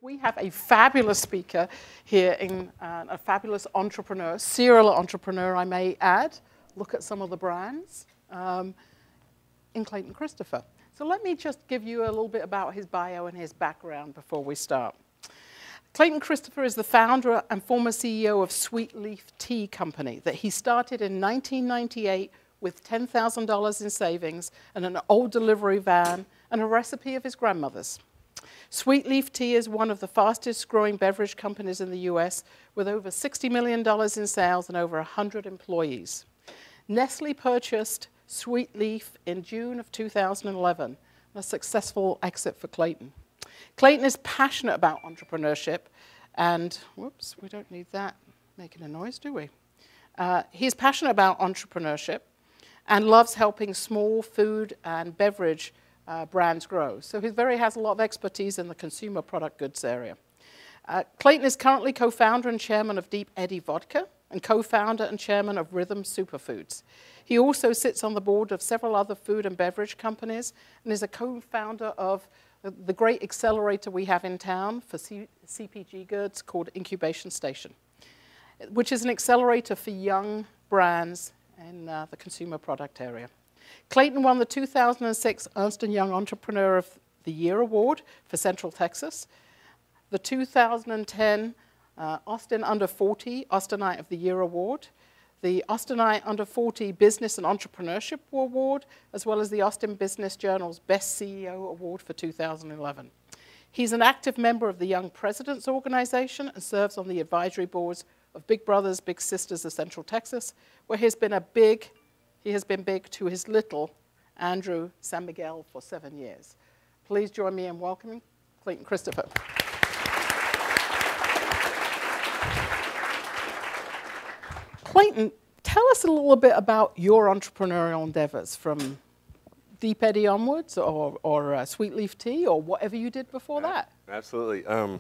We have a fabulous speaker here, a fabulous entrepreneur, serial entrepreneur, I may add. Look at some of the brands in Clayton Christopher. So let me just give you a little bit about his bio and his background before we start. Clayton Christopher is the founder and former CEO of Sweet Leaf Tea Company that he started in 1998 with $10,000 in savings and an old delivery van and a recipe of his grandmother's. Sweet Leaf Tea is one of the fastest growing beverage companies in the US with over $60 million in sales and over 100 employees. Nestle purchased Sweet Leaf in June of 2011, a successful exit for Clayton. Clayton is passionate about entrepreneurship and, whoops, we don't need that making a noise, do we? He's passionate about entrepreneurship and loves helping small food and beverage brands grow. So he has a lot of expertise in the consumer product goods area. Clayton is currently co-founder and chairman of Deep Eddy Vodka and co-founder and chairman of Rhythm Superfoods. He also sits on the board of several other food and beverage companies and is a co-founder of the great accelerator we have in town for CPG goods called Incubation Station, which is an accelerator for young brands in the consumer product area. Clayton won the 2006 Ernst & Young Entrepreneur of the Year Award for Central Texas, the 2010 Austin Under 40 Austinite of the Year Award, the Austinite Under 40 Business and Entrepreneurship Award, as well as the Austin Business Journal's Best CEO Award for 2011. He's an active member of the Young Presidents Organization and serves on the advisory boards of Big Brothers Big Sisters of Central Texas, where he has been big to his little Andrew San Miguel for 7 years. Please join me in welcoming Clayton Christopher. Clayton, tell us a little bit about your entrepreneurial endeavors from Deep Eddy onwards or Sweet Leaf Tea or whatever you did before that. Absolutely. Can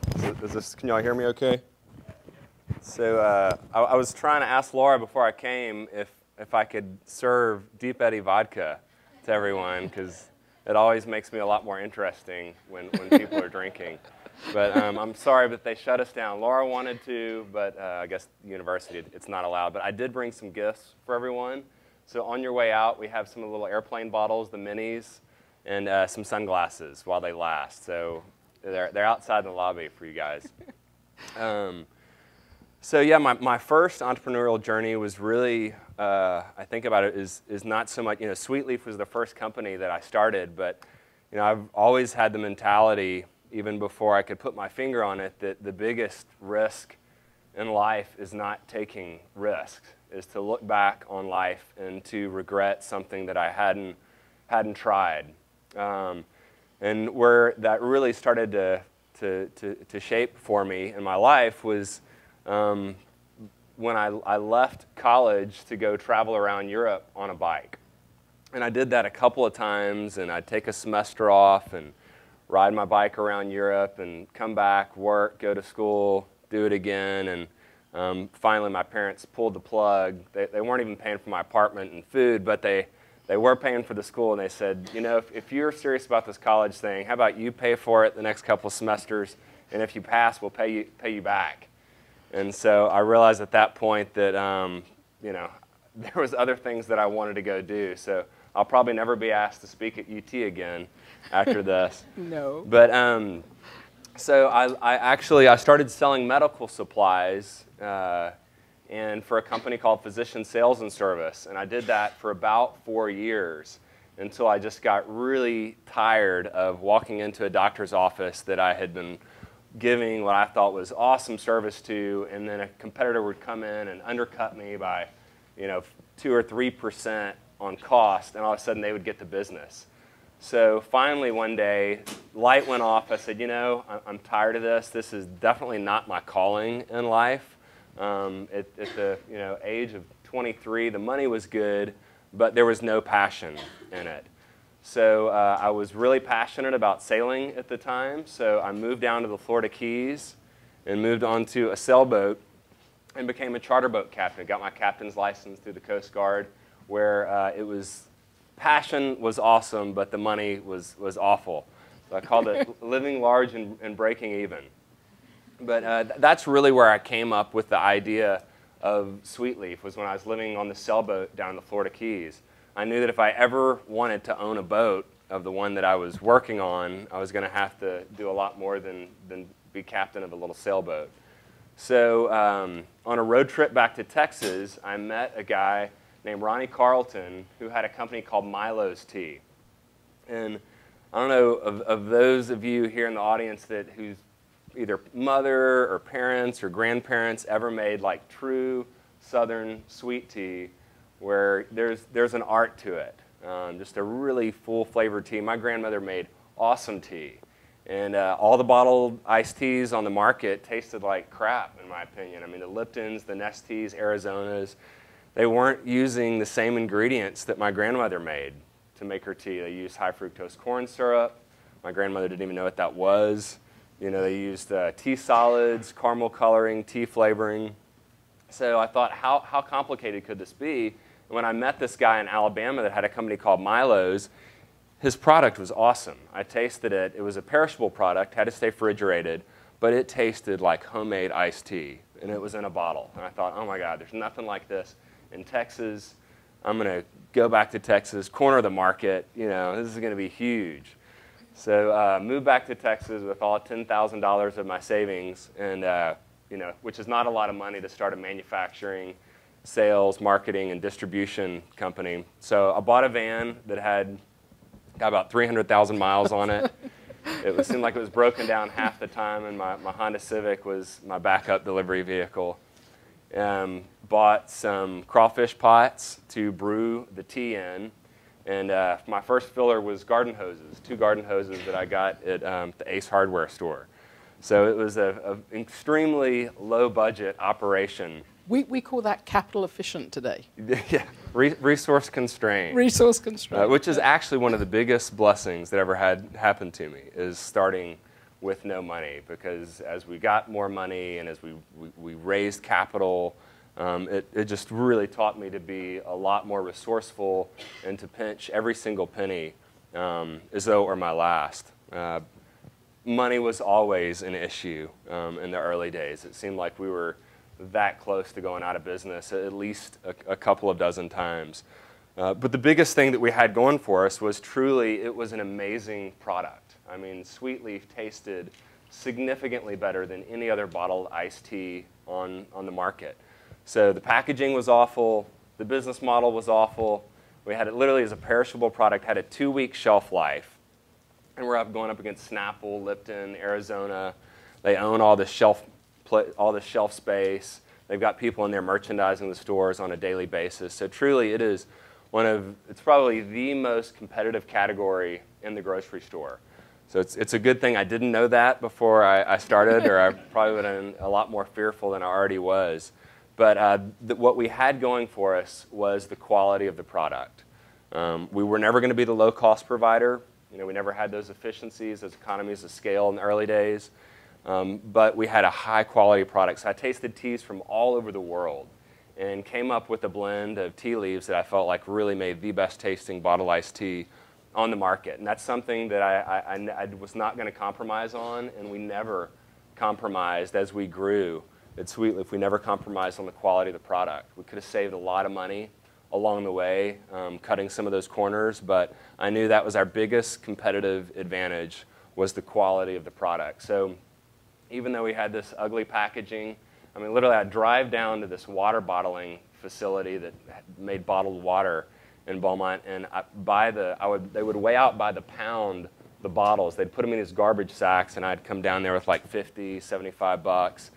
y'all hear me okay? So I was trying to ask Laura before I came if I could serve Deep Eddy vodka to everyone, because it always makes me a lot more interesting when people are drinking. But I'm sorry, but they shut us down. Laura wanted to, but I guess the university, it's not allowed. But I did bring some gifts for everyone. So on your way out, we have some little airplane bottles, the minis, and some sunglasses while they last. So they're outside in the lobby for you guys. So yeah, my first entrepreneurial journey was really, I think about it, is not so much, Sweet Leaf was the first company that I started, but I've always had the mentality, even before I could put my finger on it, that the biggest risk in life is not taking risks, is to look back on life and to regret something that I hadn't tried. And where that really started to shape for me in my life was when I left college to go travel around Europe on a bike. And I did that a couple of times, and I'd take a semester off and ride my bike around Europe and come back, work, go to school, do it again. And finally my parents pulled the plug. They weren't even paying for my apartment and food, but they were paying for the school, and they said, if you're serious about this college thing, how about you pay for it the next couple of semesters, and if you pass, we'll pay you back. And so I realized at that point that, there was other things that I wanted to go do. So I'll probably never be asked to speak at UT again after this. No. But so I started selling medical supplies and for a company called Physician Sales and Service. And I did that for about 4 years until I just got really tired of walking into a doctor's office that I had been giving what I thought was awesome service to, and then a competitor would come in and undercut me by 2 or 3% on cost, and all of a sudden they would get the business. So finally one day, light went off. I said, I'm tired of this. This is definitely not my calling in life. At the age of 23, the money was good, but there was no passion in it. So I was really passionate about sailing at the time, so I moved down to the Florida Keys and moved onto a sailboat and became a charter boat captain. Got my captain's license through the Coast Guard, where passion was awesome, but the money was awful. So I called it living large and breaking even. But that's really where I came up with the idea of Sweetleaf, was when I was living on the sailboat down in the Florida Keys. I knew that if I ever wanted to own a boat of the one that I was working on, I was going to have to do a lot more than be captain of a little sailboat. So on a road trip back to Texas, I met a guy named Ronnie Carlton who had a company called Milo's Tea. And I don't know, of those of you here in the audience whose either mother or parents or grandparents ever made like true Southern sweet tea, where there's an art to it. Just a really full flavored tea. My grandmother made awesome tea. And all the bottled iced teas on the market tasted like crap, in my opinion. I mean, the Liptons, the Nestes, Arizonas, they weren't using the same ingredients that my grandmother made to make her tea. They used high fructose corn syrup. My grandmother didn't even know what that was. You know, they used tea solids, caramel coloring, tea flavoring. So I thought, how complicated could this be? And when I met this guy in Alabama that had a company called Milo's, his product was awesome. I tasted it. It was a perishable product, had to stay refrigerated, but it tasted like homemade iced tea, and it was in a bottle. And I thought, oh my God, there's nothing like this in Texas. I'm going to go back to Texas, corner the market. You know, this is going to be huge. So moved back to Texas with all $10,000 of my savings, and you know, which is not a lot of money to start a manufacturing, sales, marketing, and distribution company. So I bought a van that got about 300,000 miles on it. It seemed like it was broken down half the time, and my Honda Civic was my backup delivery vehicle. Bought some crawfish pots to brew the tea in, and my first filler was garden hoses, 2 garden hoses that I got at the Ace Hardware store. So it was an extremely low-budget operation. We call that capital efficient today. Yeah, resource constrained. Resource constrained. Which is actually one of the biggest blessings that ever had happened to me, is starting with no money. Because as we got more money and as we raised capital, it just really taught me to be a lot more resourceful and to pinch every single penny as though it were my last. Money was always an issue in the early days. It seemed like we were that close to going out of business at least a couple of dozen times. But the biggest thing that we had going for us was truly, it was an amazing product. I mean, Sweetleaf tasted significantly better than any other bottled iced tea on the market. So the packaging was awful, the business model was awful. We had it literally as a perishable product, had a 2-week shelf life. And we're going up against Snapple, Lipton, Arizona. They own all the shelf space. They've got people in there merchandising the stores on a daily basis. So truly, it's probably the most competitive category in the grocery store. So it's a good thing I didn't know that before I started, or I probably would have been a lot more fearful than I already was. But what we had going for us was the quality of the product. We were never going to be the low-cost provider. You know, we never had those efficiencies, those economies of scale in the early days. But we had a high-quality product. So I tasted teas from all over the world and came up with a blend of tea leaves that I felt like really made the best-tasting bottled iced tea on the market. And that's something that I was not going to compromise on, and we never compromised as we grew at Sweetleaf. We never compromised on the quality of the product. We could have saved a lot of money along the way, cutting some of those corners, but I knew that was our biggest competitive advantage, was the quality of the product. So even though we had this ugly packaging, I mean, literally I'd drive down to this water bottling facility that made bottled water in Beaumont, and they would weigh out by the pound the bottles. They'd put them in these garbage sacks, and I'd come down there with like 50, 75 bucks.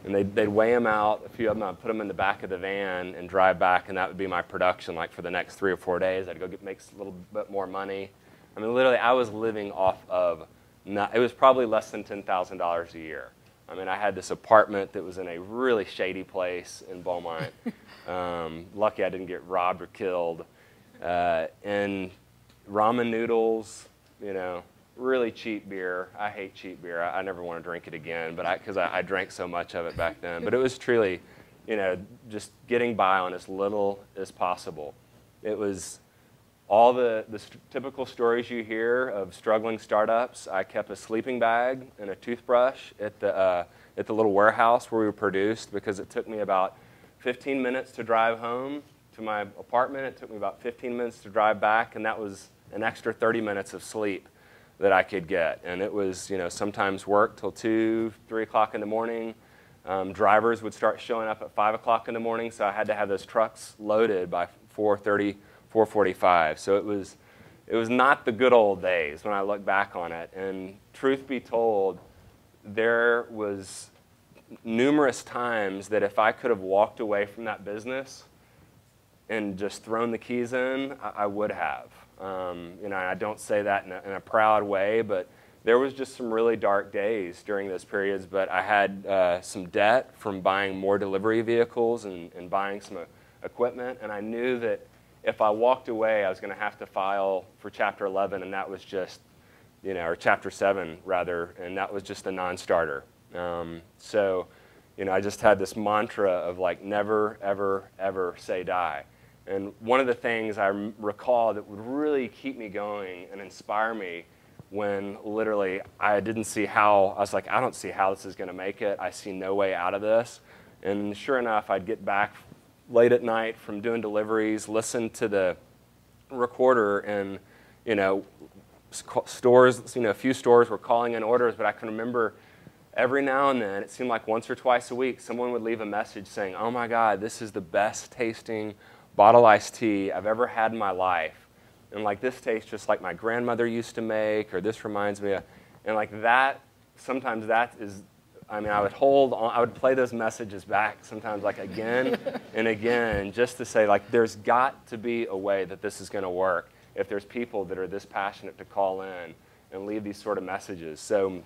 And they'd weigh them out, a few of them, I'd put them in the back of the van and drive back, and that would be my production like for the next 3 or 4 days. I'd go make a little bit more money. I mean, literally, I was living off of, it was probably less than $10,000 a year. I mean, I had this apartment that was in a really shady place in Beaumont. Lucky I didn't get robbed or killed. And ramen noodles, you know, really cheap beer. I hate cheap beer. I never want to drink it again, but because I drank so much of it back then. But it was truly, you know, just getting by on as little as possible. It was all the typical stories you hear of struggling startups. I kept a sleeping bag and a toothbrush at at the little warehouse where we produced, because it took me about 15 minutes to drive home to my apartment. It took me about 15 minutes to drive back, and that was an extra 30 minutes of sleep that I could get. And it was, sometimes work till 2, 3 o'clock in the morning. Drivers would start showing up at 5 o'clock in the morning, so I had to have those trucks loaded by 4:30, 4:45. So it was not the good old days when I look back on it. And truth be told, there was numerous times that if I could have walked away from that business and just thrown the keys in, I would have. I don't say that in a proud way, but there was just some really dark days during those periods. But I had some debt from buying more delivery vehicles and buying some equipment, and I knew that if I walked away, I was going to have to file for Chapter 11, and that was just, or Chapter 7 rather, and that was just a non-starter. So, I just had this mantra of like, never, ever, ever say die. And one of the things I recall that would really keep me going and inspire me when literally I didn't see how, I was like, I don't see how this is going to make it. I see no way out of this. And sure enough, I'd get back late at night from doing deliveries, listen to the recorder, and stores, a few stores were calling in orders, but I can remember every now and then, it seemed like once or twice a week, someone would leave a message saying, "Oh my God, this is the best tasting bottled iced tea I've ever had in my life. And like, this tastes just like my grandmother used to make," or "this reminds me of," and like that, sometimes that is, I would play those messages back sometimes like again and again, just to say like, there's got to be a way that this is going to work if there's people that are this passionate to call in and leave these sort of messages. So,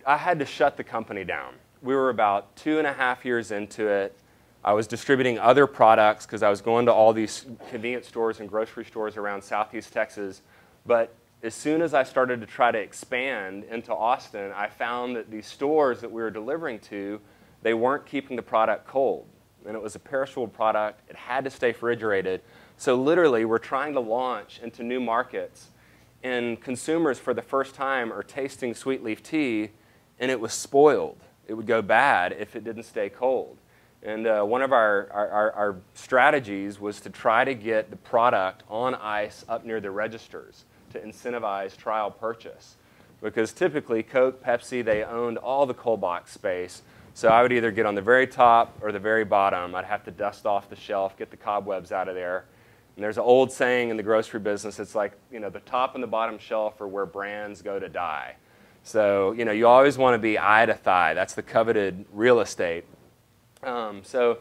I had to shut the company down. We were about 2.5 years into it. I was distributing other products because I was going to all these convenience stores and grocery stores around Southeast Texas. But as soon as I started to try to expand into Austin, I found that these stores that we were delivering to, they weren't keeping the product cold. And it was a perishable product. It had to stay refrigerated. So literally, we're trying to launch into new markets, and consumers for the first time are tasting sweet leaf tea, and it was spoiled. It would go bad if it didn't stay cold. And one of our strategies was to try to get the product on ice up near the registers to incentivize trial purchase. Because typically, Coke, Pepsi, they owned all the cold box space. So I would either get on the very top or the very bottom. I'd have to dust off the shelf, get the cobwebs out of there. And there's an old saying in the grocery business, it's like, the top and the bottom shelf are where brands go to die. So, you always want to be eye to thigh. That's the coveted real estate. So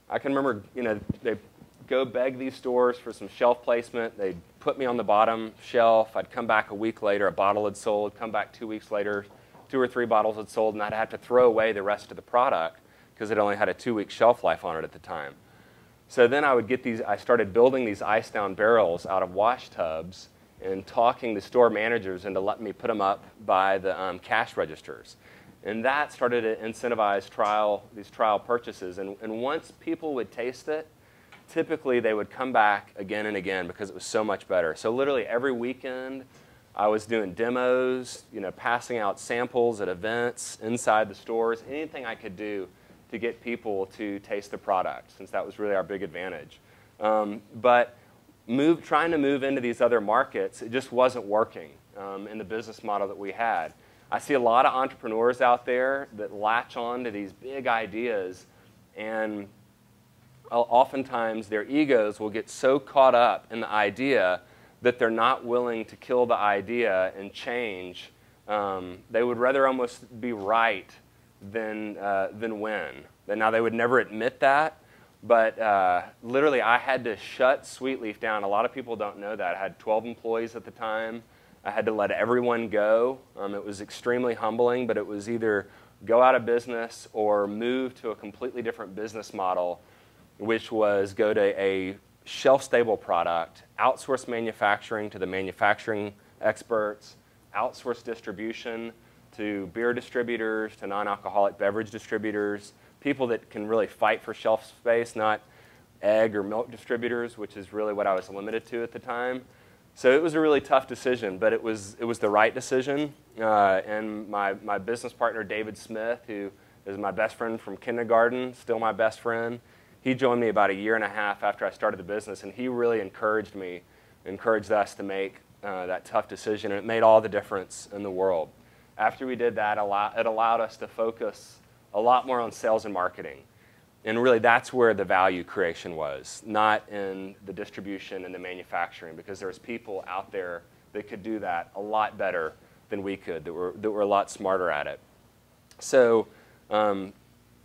I can remember, they'd go beg these stores for some shelf placement. They'd put me on the bottom shelf. I'd come back a week later, a bottle had sold. Come back 2 weeks later, 2 or 3 bottles had sold, and I'd have to throw away the rest of the product because it only had a 2-week shelf life on it at the time. So then I started building these ice down barrels out of wash tubs and talking to store managers into letting me put them up by the cash registers. And that started to incentivize these trial purchases. And once people would taste it, typically they would come back again and again because it was so much better. So literally every weekend, I was doing demos, passing out samples at events, inside the stores, anything I could do to get people to taste the product, since that was really our big advantage. But trying to move into these other markets, it just wasn't working in the business model that we had. I see a lot of entrepreneurs out there that latch on to these big ideas, and oftentimes their egos will get so caught up in the idea that they're not willing to kill the idea and change. They would rather almost be right than win. Now, they would never admit that, but literally I had to shut Sweet Leaf down. A lot of people don't know that. I had 12 employees at the time. I had to let everyone go. It was extremely humbling, but it was either go out of business or move to a completely different business model, which was go to a shelf-stable product, outsource manufacturing to the manufacturing experts, outsource distribution to beer distributors, to non-alcoholic beverage distributors, people that can really fight for shelf space, not egg or milk distributors, which is really what I was limited to at the time. So it was a really tough decision, but it was the right decision. And my business partner, David Smith, who is my best friend from kindergarten, still my best friend, he joined me about a year and a half after I started the business, and he really encouraged us to make that tough decision, and it made all the difference in the world. After we did that, it allowed us to focus a lot more on sales and marketing. And really, that's where the value creation was, not in the distribution and the manufacturing, because there's people out there that could do that a lot better than we could, that were a lot smarter at it. So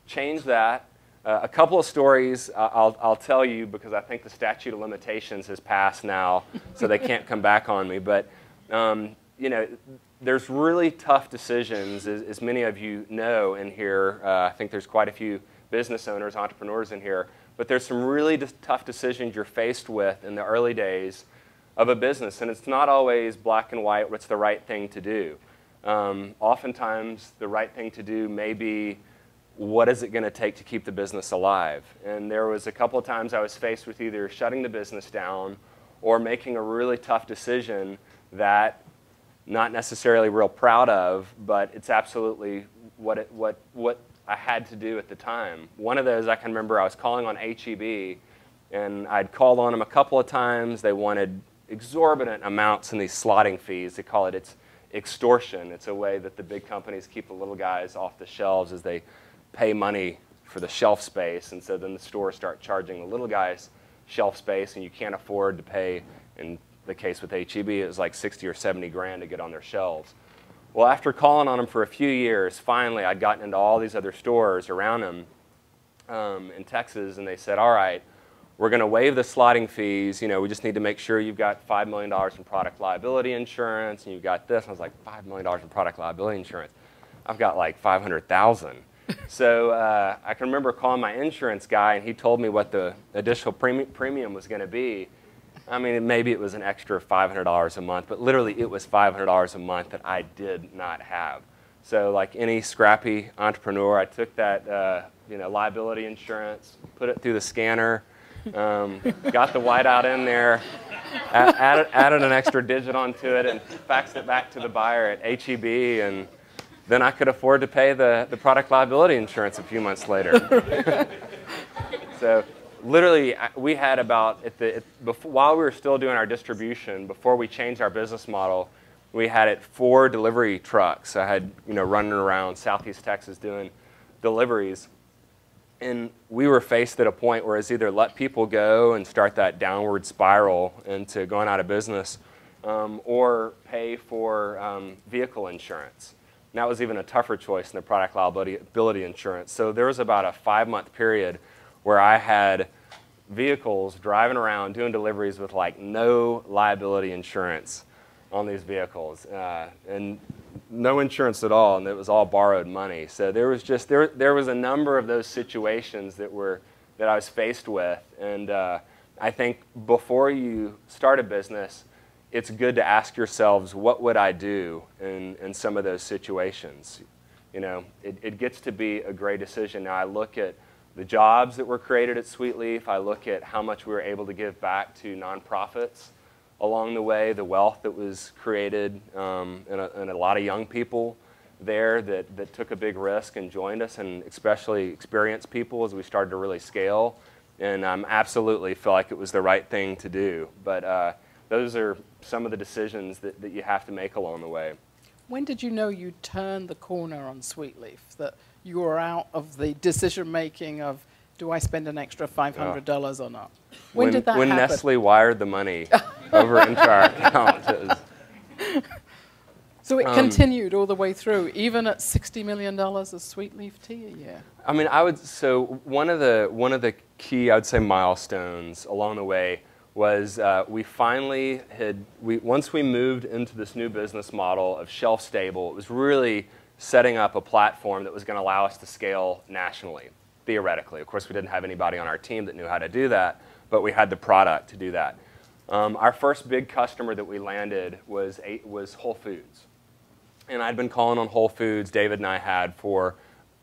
change that. A couple of stories I'll tell you, because I think the statute of limitations has passed now, so they can't come back on me. But you know, there's really tough decisions, as many of you know in here. I think there's quite a few business owners, entrepreneurs in here, but there's some really tough decisions you're faced with in the early days of a business, and it's not always black and white what's the right thing to do. Oftentimes, the right thing to do may be, what is it going to take to keep the business alive? And there was a couple of times I was faced with either shutting the business down or making a really tough decision that not necessarily real proud of, but it's absolutely what I had to do at the time. One of those, I can remember I was calling on HEB, and I'd called on them a couple of times. They wanted exorbitant amounts in these slotting fees. They call it extortion. It's a way that the big companies keep the little guys off the shelves as they pay money for the shelf space, and so then the stores start charging the little guys shelf space, and you can't afford to pay. In the case with HEB, it was like 60 or 70 grand to get on their shelves. Well, after calling on them for a few years, finally I'd gotten into all these other stores around them in Texas, and they said, all right, we're going to waive the slotting fees. You know, we just need to make sure you've got $5 million in product liability insurance, and you've got this. And I was like, $5 million in product liability insurance? I've got like 500,000. So I can remember calling my insurance guy, and he told me what the additional premium was going to be. I mean, maybe it was an extra $500 a month, but literally it was $500 a month that I did not have. So like any scrappy entrepreneur, I took that liability insurance, put it through the scanner, got the whiteout in there, added an extra digit onto it, and faxed it back to the buyer at HEB, and then I could afford to pay the product liability insurance a few months later. So literally, we had about, while we were still doing our distribution, before we changed our business model, we had 4 delivery trucks. I had, running around Southeast Texas doing deliveries. And we were faced at a point where it's either let people go and start that downward spiral into going out of business, or pay for vehicle insurance. And that was even a tougher choice than the product liability insurance. So there was about a 5-month period where I had vehicles driving around doing deliveries with like no liability insurance on these vehicles, and no insurance at all, and it was all borrowed money. So there was just there was a number of those situations that I was faced with, and I think before you start a business, it's good to ask yourselves, what would I do in some of those situations? It gets to be a great decision. Now I look at the jobs that were created at Sweetleaf. I look at how much we were able to give back to nonprofits along the way, the wealth that was created, and a lot of young people there that took a big risk and joined us, and especially experienced people as we started to really scale. And absolutely feel like it was the right thing to do. But those are some of the decisions that you have to make along the way. When did you know you turned the corner on Sweetleaf, that you were out of the decision-making of, do I spend an extra $500 or not? When did that happen? When Nestle wired the money over into our account. So it continued all the way through, even at $60 million of Sweetleaf tea a year? I mean, so one of the key, I would say, milestones along the way was we finally once we moved into this new business model of shelf stable, it was really setting up a platform that was going to allow us to scale nationally, theoretically. Of course, we didn't have anybody on our team that knew how to do that, but we had the product to do that. Our first big customer that we landed was Whole Foods. And I'd been calling on Whole Foods, David and I had, for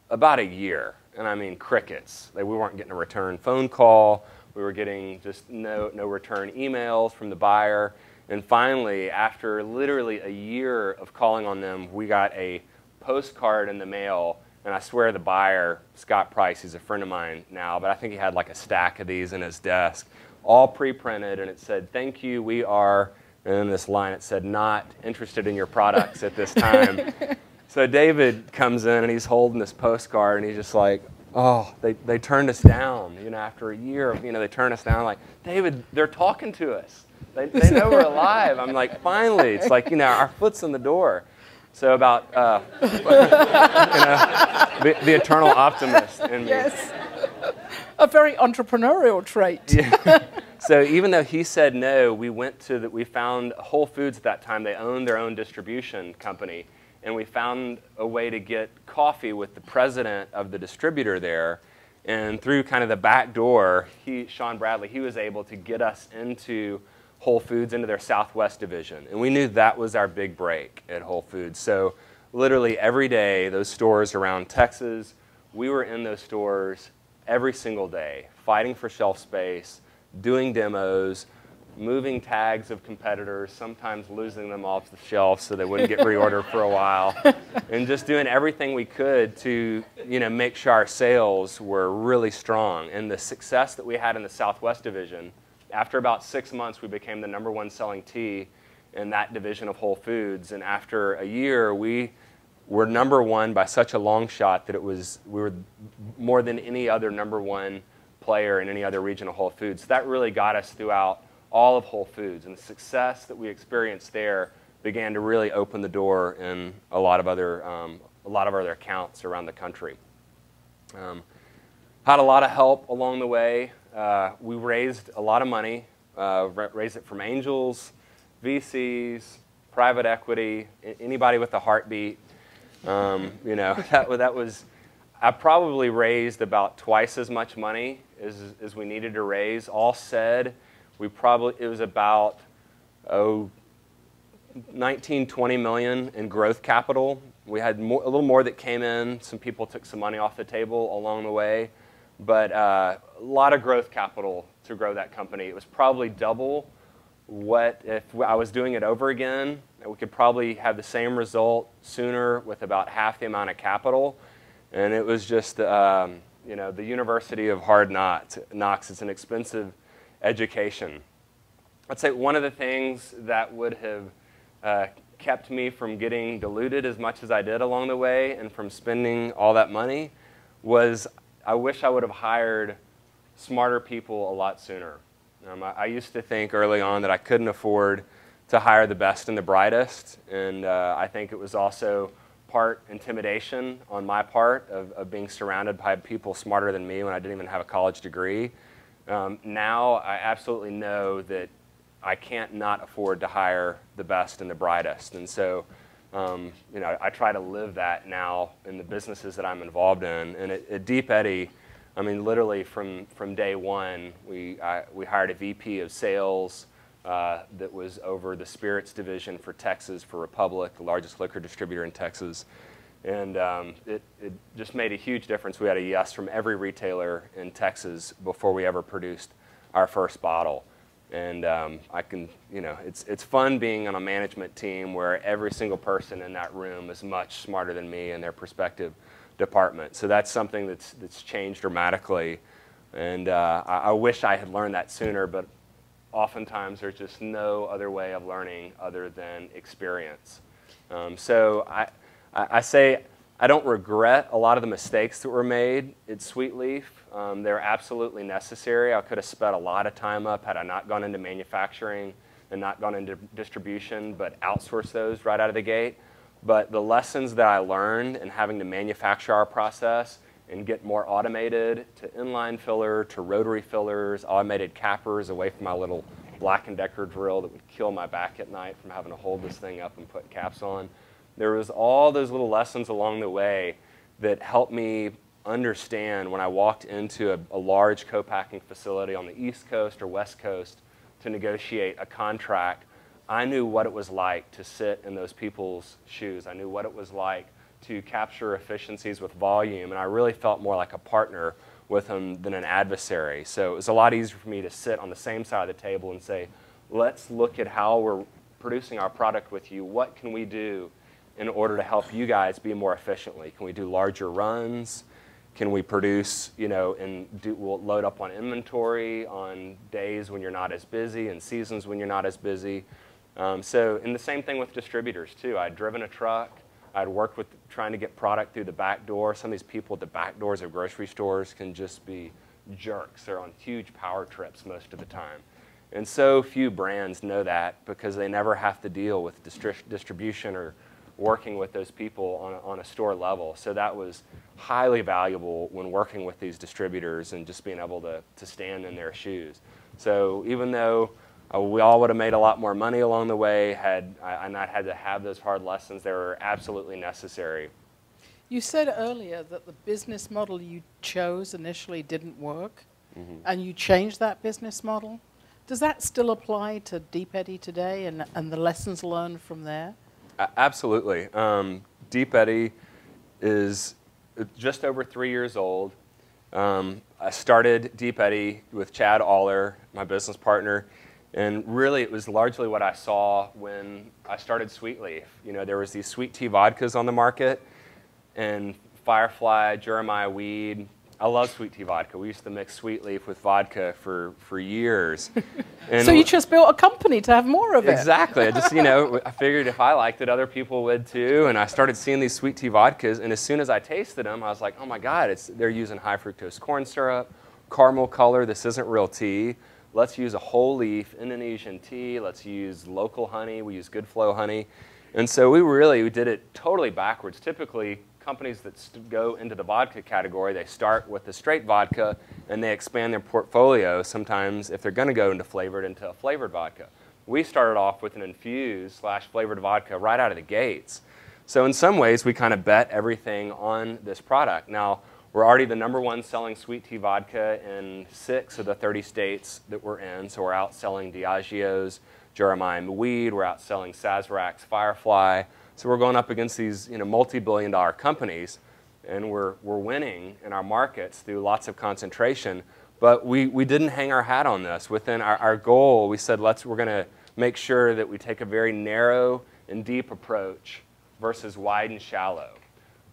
about a year. And I mean, crickets. We weren't getting a return phone call. We were getting just no return emails from the buyer. And finally, after literally a year of calling on them, we got a postcard in the mail. And I swear the buyer, Scott Price, he's a friend of mine now, but I think he had like a stack of these in his desk, all pre-printed, and it said, "Thank you, we are," and in this line it said, "not interested in your products at this time." So David comes in and he's holding this postcard and he's just like, "Oh, they turned us down, after a year of, they turned us down." Like, "David, they're talking to us. They know we're alive." I'm like, finally, it's like, our foot's in the door. So about, the eternal optimist in me. Yes. A very entrepreneurial trait. Yeah. So even though he said no, we found Whole Foods at that time. They owned their own distribution company. And we found a way to get coffee with the president of the distributor there. And through kind of the back door, Sean Bradley, he was able to get us into Whole Foods, into their Southwest division. And we knew that was our big break at Whole Foods. So literally every day, those stores around Texas, we were in those stores every single day, fighting for shelf space, doing demos, moving tags of competitors, sometimes losing them off the shelf so they wouldn't get reordered for a while, and just doing everything we could to make sure our sales were really strong. And the success that we had in the Southwest division, after about 6 months, we became the #1 selling tea in that division of Whole Foods. And after a year, we were #1 by such a long shot that we were more than any other #1 player in any other region of Whole Foods. That really got us throughout all of Whole Foods, and the success that we experienced there began to really open the door in a lot of other accounts around the country. Had a lot of help along the way. We raised a lot of money, raised it from angels, VCs, private equity, anybody with a heartbeat. That was. I probably raised about twice as much money as we needed to raise. All said, it was about 19, 20 million in growth capital. We had a little more that came in. Some people took some money off the table along the way, but a lot of growth capital to grow that company. It was probably double what if I was doing it over again. We could probably have the same result sooner with about half the amount of capital. And it was just, the University of Hard Knocks. It's an expensive education. I'd say one of the things that would have kept me from getting diluted as much as I did along the way and from spending all that money was I wish I would have hired smarter people a lot sooner. I used to think early on that I couldn't afford to hire the best and the brightest, and I think it was also part intimidation on my part of being surrounded by people smarter than me when I didn't even have a college degree. Now I absolutely know that I can't not afford to hire the best and the brightest. And so I try to live that now in the businesses that I'm involved in. And at Deep Eddy, literally from day one, we hired a VP of sales that was over the spirits division for Texas for Republic, the largest liquor distributor in Texas. And it just made a huge difference. We had a yes from every retailer in Texas before we ever produced our first bottle. And it's fun being on a management team where every single person in that room is much smarter than me in their respective department. So that's something that's changed dramatically. And I wish I had learned that sooner, but oftentimes there's just no other way of learning other than experience. So I say I don't regret a lot of the mistakes that were made at Sweet Leaf. They're absolutely necessary. I could have sped a lot of time up had I not gone into manufacturing and not gone into distribution, but outsourced those right out of the gate. But the lessons that I learned in having to manufacture our process and get more automated to inline filler, to rotary fillers, automated cappers away from my little Black & Decker drill that would kill my back at night from having to hold this thing up and put caps on. There was all those little lessons along the way that helped me understand when I walked into a large co-packing facility on the East Coast or West Coast to negotiate a contract. I knew what it was like to sit in those people's shoes. I knew what it was like to capture efficiencies with volume, and I really felt more like a partner with them than an adversary. So it was a lot easier for me to sit on the same side of the table and say, let's look at how we're producing our product with you. What can we do in order to help you guys be more efficiently? Can we do larger runs? Can we produce, and we'll load up on inventory on days when you're not as busy and seasons when you're not as busy. And the same thing with distributors too. I'd driven a truck. I'd worked with trying to get product through the back door. Some of these people at the back doors of grocery stores can just be jerks. They're on huge power trips most of the time. And so few brands know that because they never have to deal with distribution or working with those people on a store level. So that was highly valuable when working with these distributors and just being able to stand in their shoes. So even though we all would have made a lot more money along the way had I not had to have those hard lessons, they were absolutely necessary. You said earlier that the business model you chose initially didn't work, and you changed that business model. Does that still apply to Deep Eddy today and the lessons learned from there? Absolutely. Deep Eddy is just over 3 years old. I started Deep Eddy with Chad Aller, my business partner, and really it was largely what I saw when I started Sweet Leaf. There was these sweet tea vodkas on the market, and Firefly, Jeremiah Weed. I love sweet tea vodka. We used to mix Sweet Leaf with vodka for years. And so you just built a company to have more of it. Exactly. I just, I figured if I liked it, other people would too. And I started seeing these sweet tea vodkas. And as soon as I tasted them, I was like, oh my God, they're using high fructose corn syrup, caramel color. This isn't real tea. Let's use a whole leaf Indonesian tea. Let's use local honey. We use Good Flow honey. And so we did it totally backwards. Typically, companies that go into the vodka category, they start with the straight vodka and they expand their portfolio sometimes, if they're going to go into a flavored vodka. We started off with an infused/flavored vodka right out of the gates. So in some ways, we kind of bet everything on this product. Now, we're already the #1 selling sweet tea vodka in 6 of the 30 states that we're in. So we're out selling Diageo's, Jeremiah Weed, we're out selling Sazerac's Firefly. So we're going up against these multi-billion-dollar companies, and we're winning in our markets through lots of concentration. But we didn't hang our hat on this. Within our goal, we said we're going to make sure that we take a very narrow and deep approach versus wide and shallow.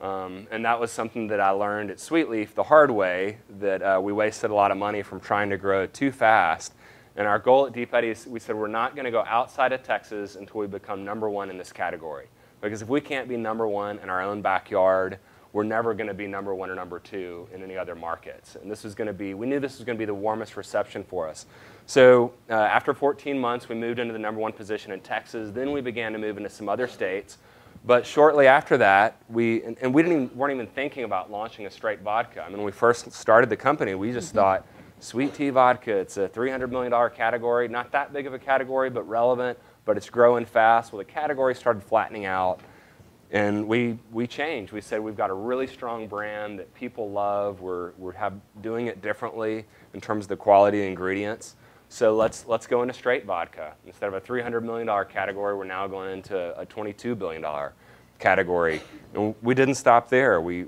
And that was something that I learned at Sweet Leaf the hard way, that we wasted a lot of money from trying to grow too fast. And our goal at Deep Eddy is we said we're not going to go outside of Texas until we become #1 in this category. Because if we can't be #1 in our own backyard, we're never going to be #1 or #2 in any other markets. And we knew this was going to be the warmest reception for us. So after 14 months, we moved into the #1 position in Texas. Then we began to move into some other states. But shortly after that, we weren't even thinking about launching a straight vodka. I mean, when we first started the company, we just thought, sweet tea vodka, it's a $300 million category. Not that big of a category, but relevant. But it's growing fast. Well, the category started flattening out, and we changed. We said we've got a really strong brand that people love. We're doing it differently in terms of the quality of ingredients. So let's go into straight vodka. Instead of a $300 million category, we're now going into a $22 billion category. And we didn't stop there. We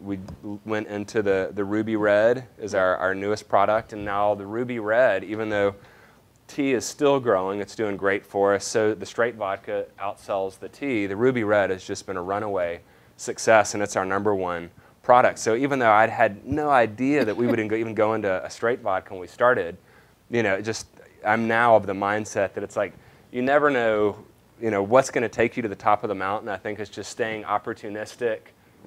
went into the Ruby Red as our newest product, and now the Ruby Red, even though tea is still growing, it's doing great for us. So the straight vodka outsells the tea. The Ruby Red has just been a runaway success, and it's our #1 product. So even though I'd had no idea that we would even go into a straight vodka when we started, I'm now of the mindset that it's like you never know, what's going to take you to the top of the mountain. I think it's just staying opportunistic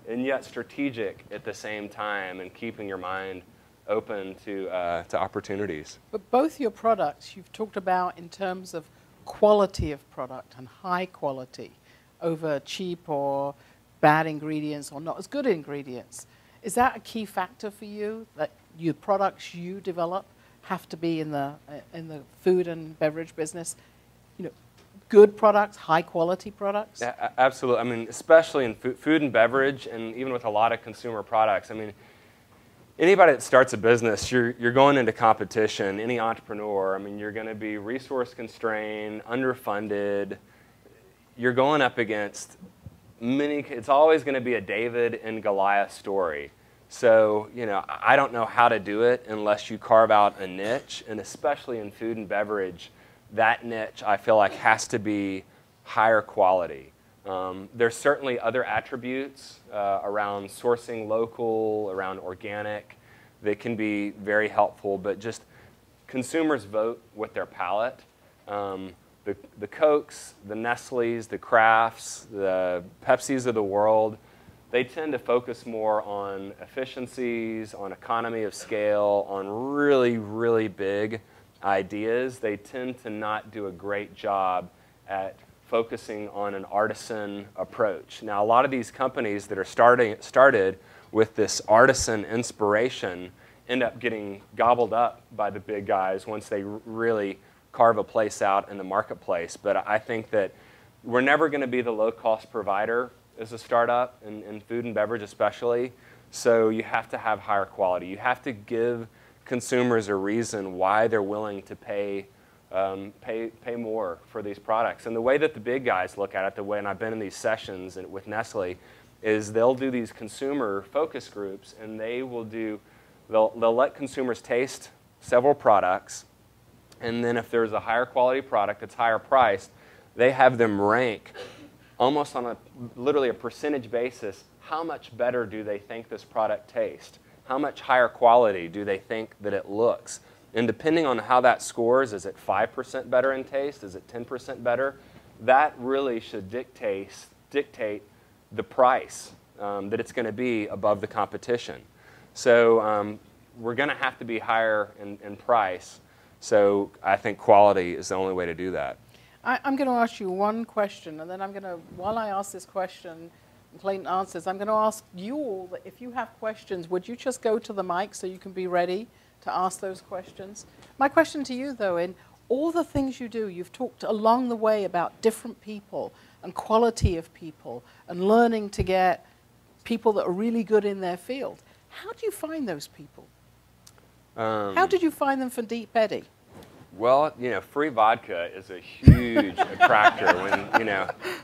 and yet strategic at the same time, and keeping your mind open to opportunities. But both your products you've talked about in terms of quality of product and high quality over cheap or bad ingredients or not as good ingredients. Is that a key factor for you, that your products you develop have to be in the food and beverage business? Good products, high quality products? Yeah, absolutely. I mean, especially in food and beverage, and even with a lot of consumer products. I mean, anybody that starts a business, you're going into competition. Any entrepreneur, I mean, you're going to be resource constrained, underfunded. You're going up against it's always going to be a David and Goliath story. So, I don't know how to do it unless you carve out a niche, and especially in food and beverage, that niche, I feel like, has to be higher quality. There's certainly other attributes around sourcing local, around organic, that can be very helpful, but just consumers vote with their palate. The Cokes, the Nestle's, the Krafts, the Pepsis of the world, they tend to focus more on efficiencies, on economy of scale, on really, really big ideas. They tend to not do a great job at focusing on an artisan approach. Now, a lot of these companies that are started with this artisan inspiration end up getting gobbled up by the big guys once they really carve a place out in the marketplace. But I think that we're never going to be the low-cost provider as a startup, in food and beverage especially. So you have to have higher quality. You have to give consumers a reason why they're willing to pay more for these products. And the way that the big guys look at it, the way, and I've been in these sessions with Nestle, is they'll do these consumer focus groups, and they'll let consumers taste several products, and then if there's a higher quality product that's higher priced, they have them rank almost on literally a percentage basis, how much better do they think this product tastes? How much higher quality do they think that it looks? And depending on how that scores, is it 5% better in taste? Is it 10% better? That really should dictate the price that it's going to be above the competition. So we're going to have to be higher in price. So I think quality is the only way to do that. I'm going to ask you one question, and then while I ask this question, and Clayton answers, I'm going to ask you all that if you have questions, would you just go to the mic so you can be ready to ask those questions? My question to you, though, in all the things you do, you've talked along the way about different people and quality of people and learning to get people that are really good in their field. How do you find those people? How did you find them for Deep Eddy? Well, free vodka is a huge attractor.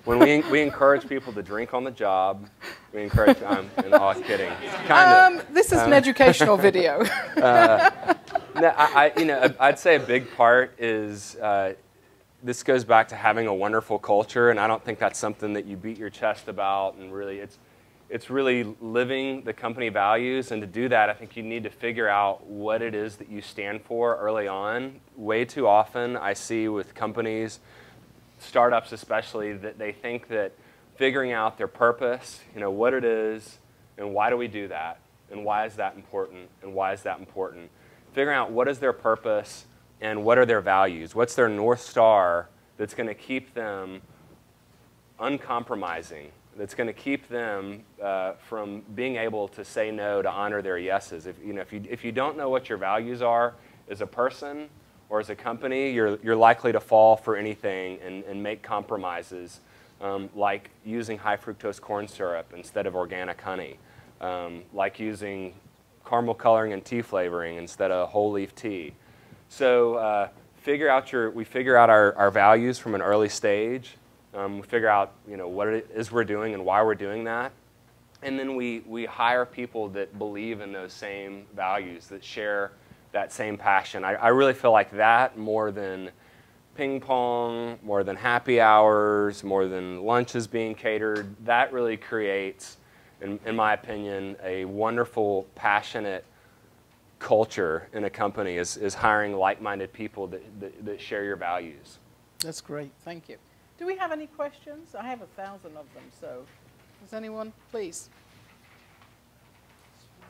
When we encourage people to drink on the job, we encourage. And all kidding. This is an educational video. I'd say a big part is this goes back to having a wonderful culture, and I don't think that's something that you beat your chest about. And really, it's really living the company values, and to do that, I think you need to figure out what it is that you stand for early on. Way too often, I see with companies, startups especially, that they think that figuring out their purpose, what it is, and why do we do that, and why is that important, and why is that important. Figuring out what is their purpose and what are their values. What's their North Star that's going to keep them uncompromising, that's going to keep them from being able to say no, to honor their yeses. If you don't know what your values are as a person or as a company, you're likely to fall for anything and make compromises, like using high fructose corn syrup instead of organic honey, like using caramel coloring and tea flavoring instead of whole leaf tea. So we figure out our values from an early stage. We figure out what it is we're doing and why we're doing that. And then we hire people that believe in those same values, that share that same passion. I really feel like that, more than ping pong, more than happy hours, more than lunches being catered, that really creates, in my opinion, a wonderful, passionate culture in a company, is hiring like-minded people that share your values. That's great. Thank you. Do we have any questions? I have 1,000 of them, so does anyone, please?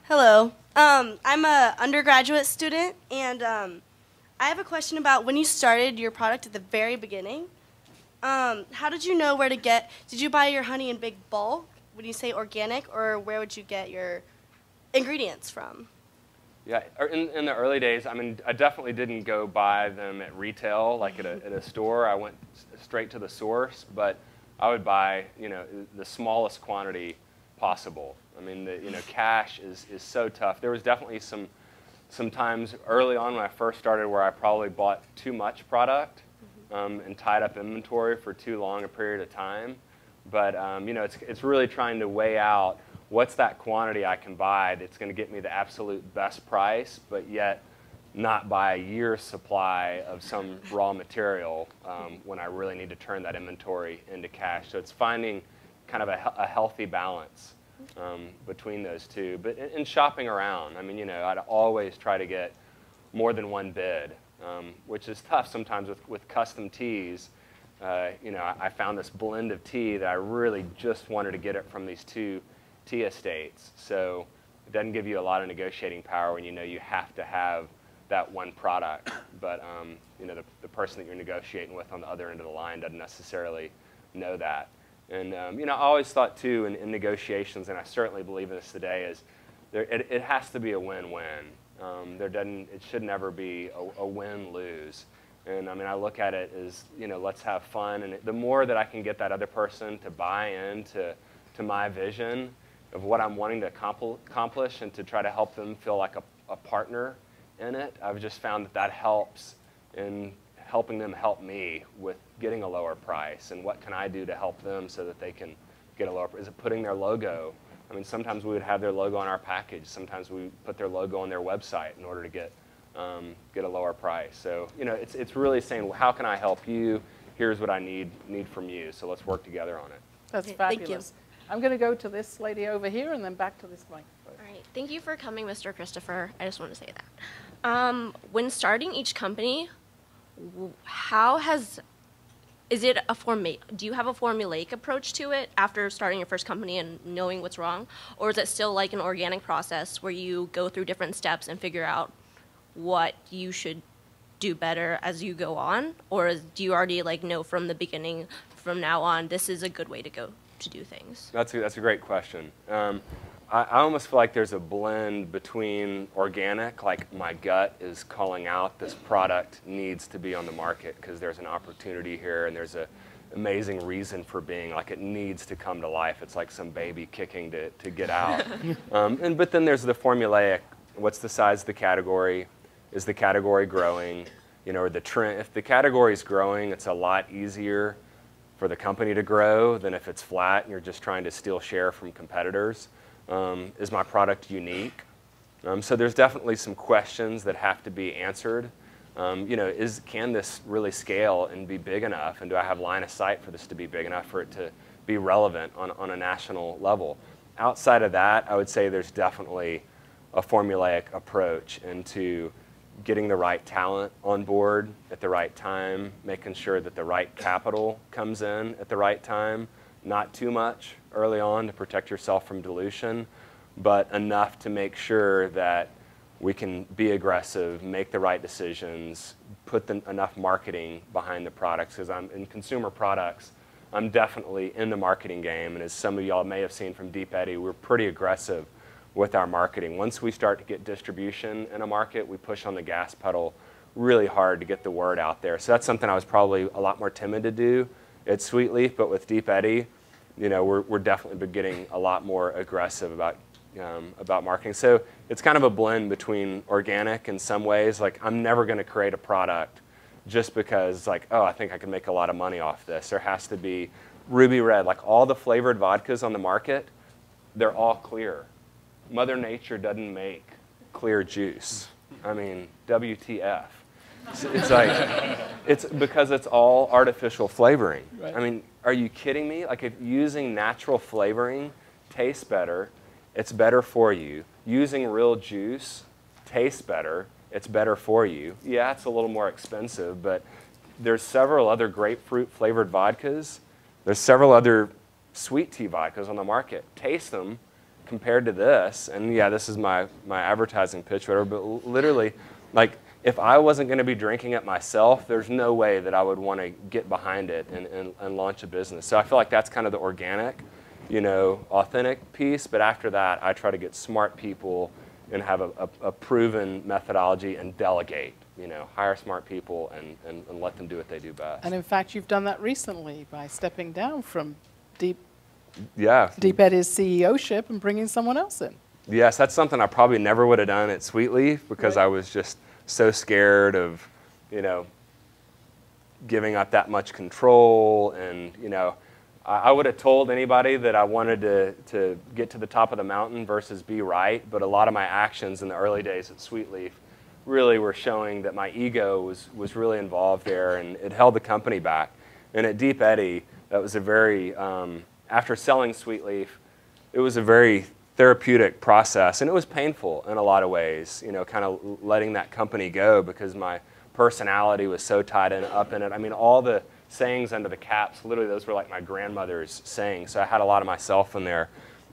Hello. I'm an undergraduate student, and I have a question about when you started your product at the very beginning. How did you know where to get? Did you buy your honey in big bulk? When you say organic, or where would you get your ingredients from? Yeah, in the early days, I definitely didn't go buy them at retail, like at a store. I went straight to the source, but I would buy, the smallest quantity possible. Cash is so tough. There was definitely some times early on when I first started where I probably bought too much product and tied up inventory for too long a period of time. But it's really trying to weigh out what's that quantity I can buy that's going to get me the absolute best price, but yet not buy a year's supply of some raw material when I really need to turn that inventory into cash. So it's finding kind of a healthy balance between those two. But in shopping around, I mean, I'd always try to get more than one bid, which is tough sometimes with custom teas. I found this blend of tea that I really just wanted to get it from these two tea estates. So it doesn't give you a lot of negotiating power when you have to have that one product, but the person that you're negotiating with on the other end of the line doesn't necessarily know that. And I always thought too in negotiations, and I certainly believe in this today, is it has to be a win-win. It should never be a win-lose. And I mean, I look at it as let's have fun, and the more that I can get that other person to buy into my vision of what I'm wanting to accomplish, and to try to help them feel like a partner in it, I've just found that helps in helping them help me with getting a lower price. And what can I do to help them so that they can get a lower price? Is it putting their logo? I mean, sometimes we would have their logo on our package. Sometimes we put their logo on their website in order to get a lower price. So it's really saying, well, how can I help you? Here's what I need from you. So let's work together on it. That's Okay, fabulous. thank you. I'm going to go to this lady over here and then back to this microphone. All right. Thank you for coming, Mr. Christopher. I just want to say that. When starting each company, do you have a formulaic approach to it after starting your first company and knowing what's wrong? Or is it still like an organic process where you go through different steps and figure out what you should do better as you go on? Or do you already know from the beginning, from now on, this is a good way to go to do things? That's a great question. I almost feel like there's a blend between organic, like my gut is calling out this product needs to be on the market because there's an opportunity here and there's an amazing reason for being, like it needs to come to life. It's like some baby kicking to get out. But then there's the formulaic, what's the size of the category? Is the category growing? Or the trend. If the category is growing, it's a lot easier for the company to grow than if it's flat and you're just trying to steal share from competitors. Is my product unique? So there's definitely some questions that have to be answered. Can this really scale and be big enough? And do I have line of sight for this to be big enough for it to be relevant on a national level? Outside of that, I would say there's definitely a formulaic approach into getting the right talent on board at the right time, making sure that the right capital comes in at the right time, not too much early on to protect yourself from dilution, but enough to make sure that we can be aggressive, make the right decisions, put enough marketing behind the products. Because I'm in consumer products, I'm definitely in the marketing game, and as some of y'all may have seen from Deep Eddy, we're pretty aggressive with our marketing. Once we start to get distribution in a market, we push on the gas pedal really hard to get the word out there. So that's something I was probably a lot more timid to do at Sweet Leaf, but with Deep Eddy, we're definitely getting a lot more aggressive about marketing. So it's kind of a blend between organic in some ways. Like I'm never going to create a product just because I think I can make a lot of money off this. There has to be ruby red. Like all the flavored vodkas on the market, they're all clear. Mother Nature doesn't make clear juice. I mean, WTF. It's because it's all artificial flavoring. Right. I mean, are you kidding me? Like if using natural flavoring tastes better, it's better for you. Using real juice tastes better, it's better for you. Yeah, it's a little more expensive, but there's several other grapefruit flavored vodkas. There's several other sweet tea vodkas on the market. Taste them compared to this, and yeah, this is my advertising pitch, whatever, but literally, if I wasn't going to be drinking it myself, there's no way that I would want to get behind it and launch a business. So I feel like that's kind of the organic, authentic piece, but after that, I try to get smart people and have a proven methodology and delegate, hire smart people and let them do what they do best. And in fact, you've done that recently by stepping down from Deep Eddy's CEO-ship and bringing someone else in. Yes, that's something I probably never would have done at Sweet Leaf because I was just so scared of, giving up that much control. And, I would have told anybody that I wanted to get to the top of the mountain versus be right. But a lot of my actions in the early days at Sweet Leaf really were showing that my ego was really involved there, and it held the company back. And at Deep Eddy, that was a very, after selling Sweet Leaf, it was a very therapeutic process, and it was painful in a lot of ways, you know, kind of letting that company go because my personality was so tied up in it. I mean, all the sayings under the caps, literally those were like my grandmother's sayings, so I had a lot of myself in there.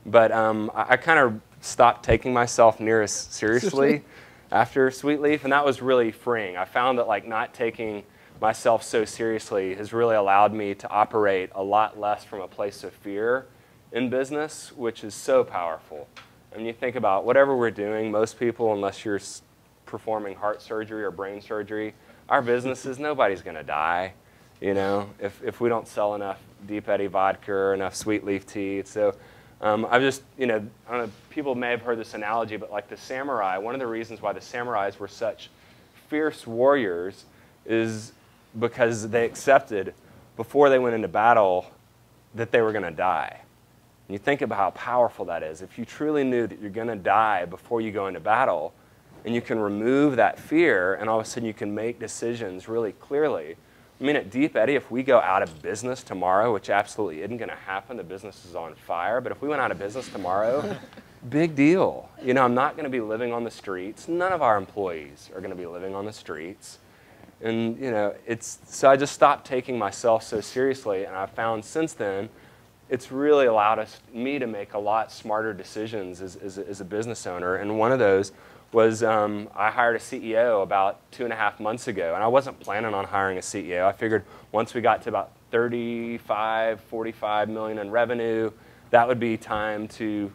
But I kind of stopped taking myself near as seriously after Sweet Leaf, and that was really freeing. I found that like not taking myself so seriously has really allowed me to operate a lot less from a place of fear in business, which is so powerful. I mean, you think about whatever we're doing, most people, unless you're performing heart surgery or brain surgery, our businesses, nobody's going to die. You know, if we don't sell enough Deep Eddy vodka or enough Sweet Leaf tea. So I've just, you know, I don't know, people may have heard this analogy, but like the samurai, one of the reasons why the samurais were such fierce warriors is because they accepted before they went into battle that they were going to die. And you think about how powerful that is. If you truly knew that you're going to die before you go into battle, and you can remove that fear, and all of a sudden you can make decisions really clearly. I mean, at Deep Eddy, if we go out of business tomorrow, which absolutely isn't going to happen, the business is on fire, but if we went out of business tomorrow, big deal. You know, I'm not going to be living on the streets. None of our employees are going to be living on the streets. And, you know, so I just stopped taking myself so seriously, and I've found since then, it's really allowed me to make a lot smarter decisions as a business owner. And one of those was I hired a CEO about 2.5 months ago, and I wasn't planning on hiring a CEO. I figured once we got to about 35, 45 million in revenue, that would be time to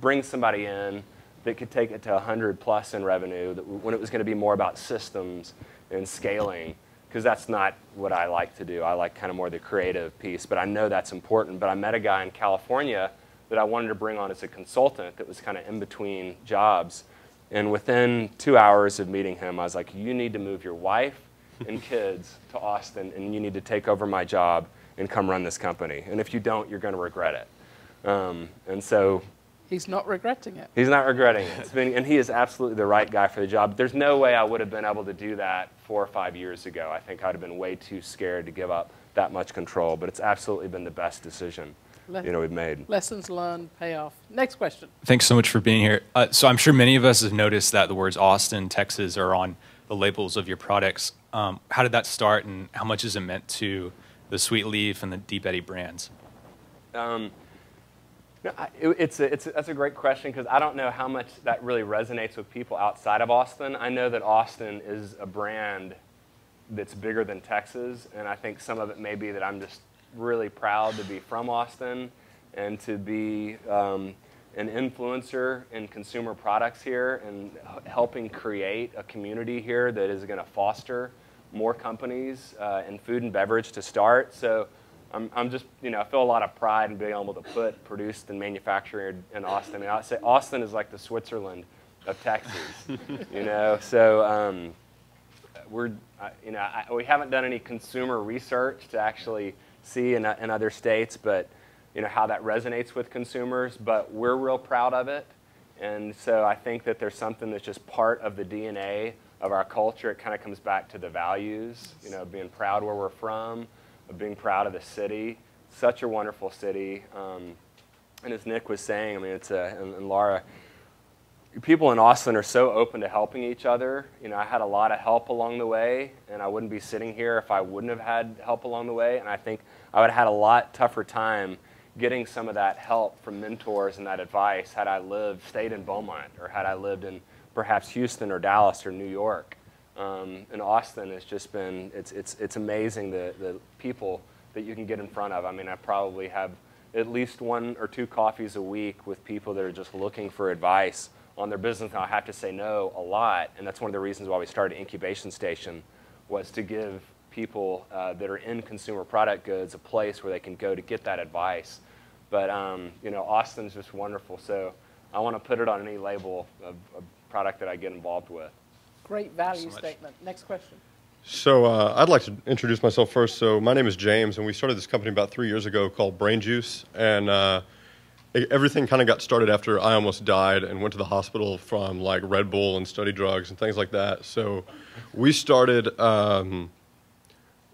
bring somebody in that could take it to 100 plus in revenue, when it was going to be more about systems and scaling, because that's not what I like to do. I like kind of more the creative piece, but I know that's important. But I met a guy in California that I wanted to bring on as a consultant that was kind of in between jobs. And within 2 hours of meeting him, I was like, you need to move your wife and kids to Austin, and you need to take over my job and come run this company. And if you don't, you're going to regret it. And so he's not regretting it. He's not regretting it. And he is absolutely the right guy for the job. There's no way I would have been able to do that 4 or 5 years ago. I think I would have been way too scared to give up that much control. But it's absolutely been the best decision we've made. Lessons learned pay off. Next question. Thanks so much for being here. So I'm sure many of us have noticed that the words Austin, Texas are on the labels of your products. How did that start, and how much is it meant to the Sweet Leaf and the Deep Eddy brands? That's a great question, because I don't know how much that really resonates with people outside of Austin. I know that Austin is a brand that's bigger than Texas, and I think some of it may be that I'm just really proud to be from Austin and to be an influencer in consumer products here and helping create a community here that is going to foster more companies in food and beverage to start. So I'm just, I feel a lot of pride in being able to put produced and manufactured in Austin. I mean, I'd say Austin is like the Switzerland of Texas, So we haven't done any consumer research to actually see in other states, but how that resonates with consumers. But we're real proud of it, and so I think that there's something that's just part of the DNA of our culture. It kind of comes back to the values, being proud where we're from, of being proud of the city. Such a wonderful city, and as Nick was saying, I mean, and Laura, people in Austin are so open to helping each other. I had a lot of help along the way, and I wouldn't be sitting here if I wouldn't have had help along the way. And I think I would have had a lot tougher time getting some of that help from mentors and that advice had I stayed in Beaumont, or had I lived in perhaps Houston or Dallas or New York. In Austin, it's just been, it's amazing the people that you can get in front of. I mean, I probably have at least 1 or 2 coffees a week with people that are just looking for advice on their business. Now, I have to say no a lot, and that's one of the reasons why we started Incubation Station, was to give people that are in consumer product goods a place where they can go to get that advice. But Austin's just wonderful, so I want to put it on any label of product that I get involved with. Great value statement. Next question. So I'd like to introduce myself first. So my name is James, and we started this company about 3 years ago called Brain Juice, and everything kind of got started after I almost died and went to the hospital from like Red Bull and study drugs and things like that. So we started,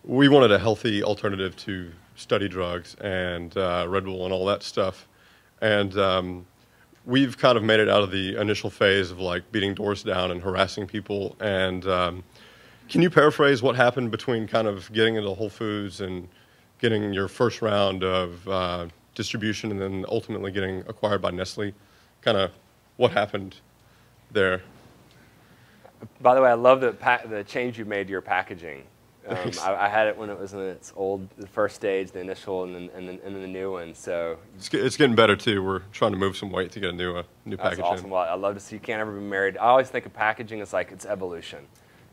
we wanted a healthy alternative to study drugs and Red Bull and all that stuff. And we've kind of made it out of the initial phase of like beating doors down and harassing people. And can you paraphrase what happened between kind of getting into Whole Foods and getting your first round of distribution and then ultimately getting acquired by Nestle? Kind of what happened there? By the way, I love the change you made to your packaging. I had it when it was in its the first stage, the initial, and then the new one. So it's getting better too. We're trying to move some weight to get a new that's package awesome. in. Well, I love to see you can't ever be married. I always think of packaging as like it's evolution.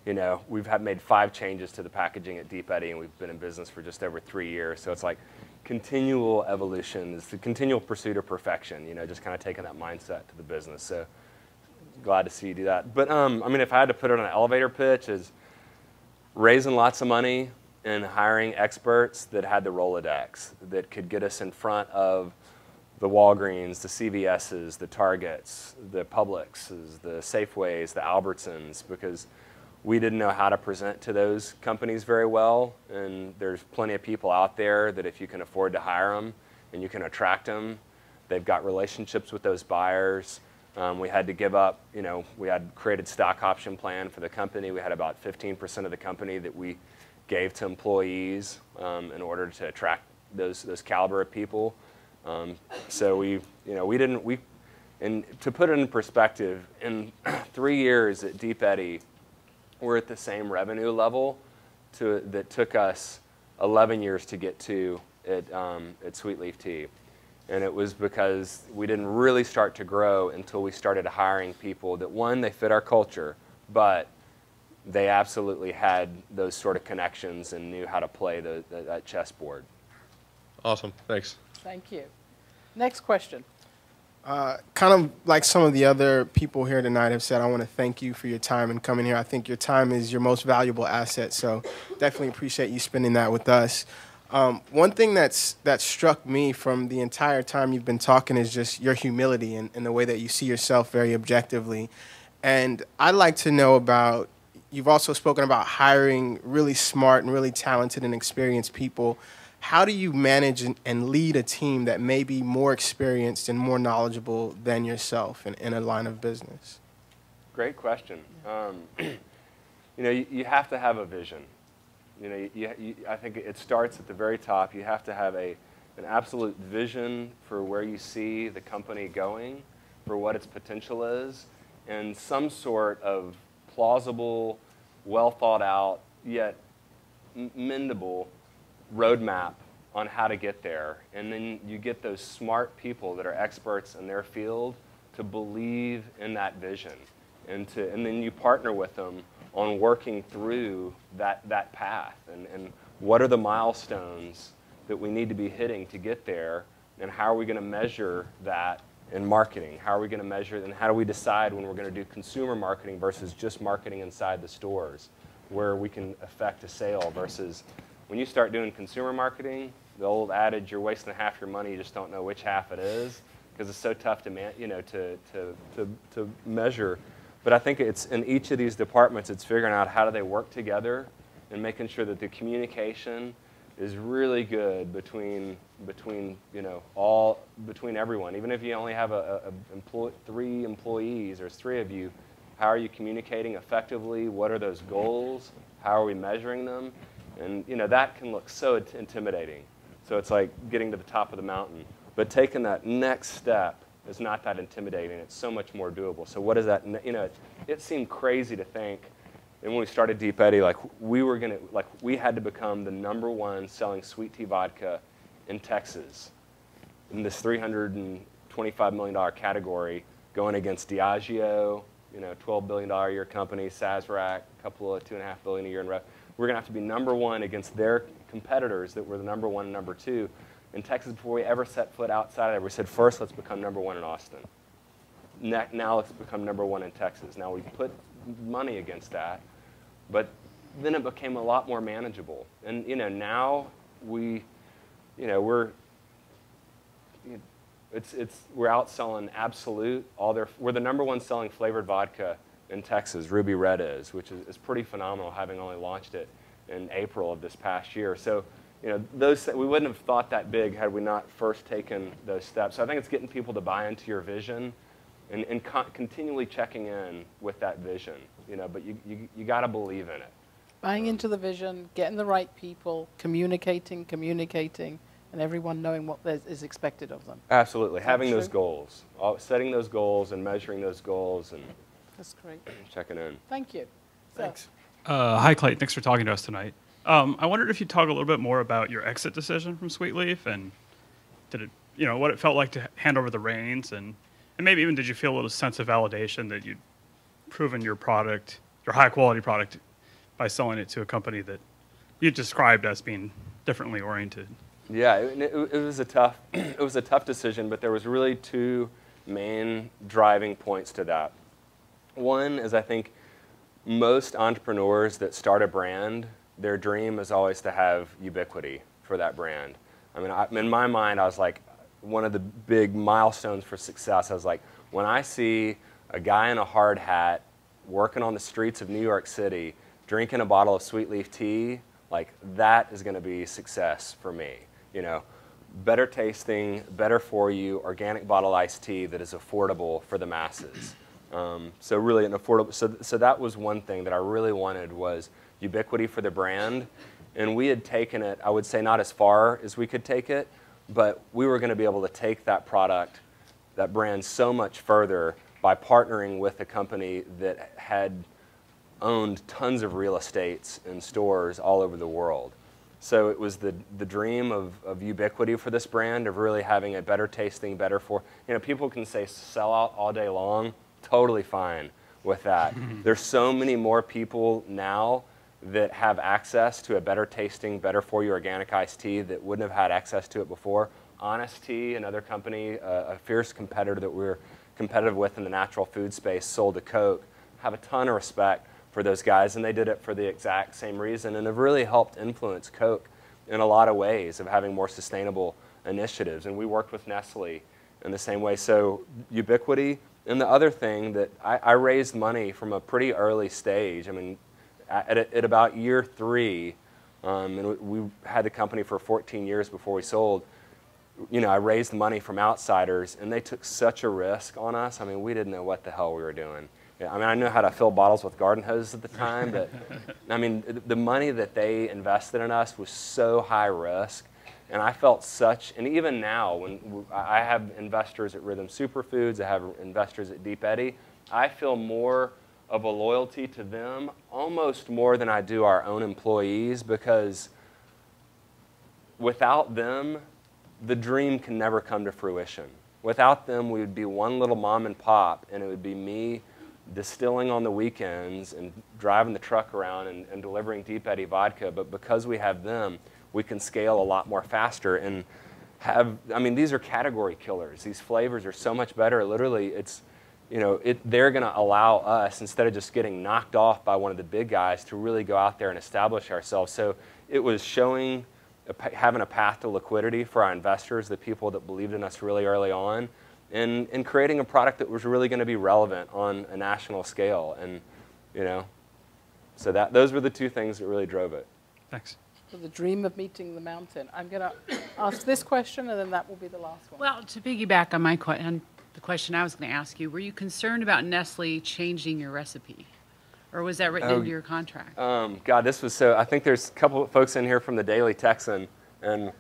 You know, we've made 5 changes to the packaging at Deep Eddy, and we've been in business for just over 3 years. So it's like continual evolution. It's the continual pursuit of perfection. You know, just kind of taking that mindset to the business. So glad to see you do that. But I mean, if I had to put it on an elevator pitch, is raising lots of money and hiring experts that had the Rolodex that could get us in front of the Walgreens, the CVS's, the Targets, the Publix's, the Safeways, the Albertsons, because we didn't know how to present to those companies very well. And there's plenty of people out there that if you can afford to hire them and you can attract them, they've got relationships with those buyers. We had to give up, you know, we had created stock option plan for the company. We had about 15% of the company that we gave to employees in order to attract those caliber of people. So and to put it in perspective, in 3 years at Deep Eddy, we're at the same revenue level that took us 11 years to get to at Sweet Leaf Tea. And it was because we didn't really start to grow until we started hiring people that, one, they fit our culture, but they absolutely had those sort of connections and knew how to play that chessboard. Awesome. Thanks. Thank you. Next question. Kind of like some of the other people here tonight have said, I want to thank you for your time and coming here. I think your time is your most valuable asset, so definitely appreciate you spending that with us. One thing that struck me from the entire time you've been talking is just your humility and the way that you see yourself very objectively. And I'd like to know about, you've also spoken about hiring really smart and really talented and experienced people. How do you manage and lead a team that may be more experienced and more knowledgeable than yourself in a line of business? Great question. You know, you have to have a vision. You know, I think it starts at the very top. You have to have an absolute vision for where you see the company going, for what its potential is, and some sort of plausible, well thought out, yet mendable roadmap on how to get there. And then you get those smart people that are experts in their field to believe in that vision, and then you partner with them on working through that path, and what are the milestones that we need to be hitting to get there, and how are we going to measure that in marketing? How are we going to measure it, and how do we decide when we're going to do consumer marketing versus just marketing inside the stores, where we can affect a sale versus when you start doing consumer marketing, the old adage, you're wasting half your money, you just don't know which half it is, because it's so tough to measure. But I think it's in each of these departments, it's figuring out how do they work together and making sure that the communication is really good between everyone. Even if you only have 3 employees, there's 3 of you, how are you communicating effectively? What are those goals? How are we measuring them? And that can look so intimidating. So it's like getting to the top of the mountain. But taking that next step is not that intimidating. It's so much more doable. So what is that? It seemed crazy to think. And when we started Deep Eddy, we had to become the #1 selling sweet tea vodka in Texas in this $325 million category, going against Diageo, $12 billion a year company, Sazerac, a couple of $2.5 billion a year in revenue. We're going to have to be #1 against their competitors that were the #1 and #2 in Texas before we ever set foot outside of there. We said, first, let's become #1 in Austin. Now let's become #1 in Texas. Now we put money against that, but then it became a lot more manageable. And now we're we're outselling Absolute. We're the #1 selling flavored vodka in Texas. Ruby Red is, which is pretty phenomenal, having only launched it in April of this past year. So, you know, we wouldn't have thought that big had we not first taken those steps. So I think it's getting people to buy into your vision and continually checking in with that vision. You know, but you got to believe in it. Buying into the vision, getting the right people, communicating, and everyone knowing what is expected of them. Absolutely. Having true? those goals, setting those goals and measuring those goals and That's great. checking in. Thank you. So, Thanks. Hi, Clayton. Thanks for talking to us tonight. I wondered if you'd talk a little bit more about your exit decision from Sweet Leaf, and what it felt like to hand over the reins, and maybe even did you feel a little sense of validation that you'd proven your product, your high-quality product, by selling it to a company that you described as being differently oriented? Yeah, it was a tough decision, but there was really two main driving points to that. One is, I think most entrepreneurs that start a brand, their dream is always to have ubiquity for that brand. I mean, in my mind, I was like, one of the big milestones for success, I was like, when I see a guy in a hard hat working on the streets of New York City, drinking a bottle of Sweet Leaf tea, like that is going to be success for me. You know, better tasting, better for you, organic bottled iced tea that is affordable for the masses. So really an affordable. So that was one thing that I really wanted, was ubiquity for the brand, and we had taken it, I would say, not as far as we could take it, but we were going to be able to take that product, that brand, so much further by partnering with a company that had owned tons of real estates and stores all over the world. So it was the dream of ubiquity for this brand, of really having a better tasting, better for, people can say sell out all day long, totally fine with that. There's so many more people now that have access to a better tasting, better for you organic iced tea that wouldn't have had access to it before. Honest Tea, another company, a fierce competitor that we're competitive with in the natural food space, sold to Coke. Have a ton of respect for those guys, and they did it for the exact same reason, and have really helped influence Coke in a lot of ways of having more sustainable initiatives. And we worked with Nestle in the same way. So ubiquity. And the other thing that I raised money from a pretty early stage. I mean, at about year 3, and we had the company for 14 years before we sold. I raised money from outsiders, and they took such a risk on us. I mean, we didn't know what the hell we were doing. Yeah, I mean, I knew how to fill bottles with garden hoses at the time, but I mean, the money that they invested in us was so high risk, and I felt such, and even now, when I have investors at Rhythm Superfoods, I have investors at Deep Eddy, I feel more of a loyalty to them, almost more than I do our own employees, because without them, the dream can never come to fruition. Without them, we would be one little mom and pop, and it would be me distilling on the weekends and driving the truck around and delivering Deep Eddy vodka. But because we have them, we can scale a lot more faster and have, I mean, these are category killers. These flavors are so much better. Literally, it's, they're going to allow us, instead of just getting knocked off by one of the big guys, to really go out there and establish ourselves. So it was showing, having a path to liquidity for our investors, the people that believed in us really early on, and creating a product that was really going to be relevant on a national scale. And, so those were the two things that really drove it. Thanks. So the dream of meeting the mountain. I'm going to ask this question, and then that will be the last one. Well, to piggyback on the question I was going to ask you, were you concerned about Nestle changing your recipe? Or was that written into your contract? God, this was so, I think there's a couple of folks in here from the Daily Texan, and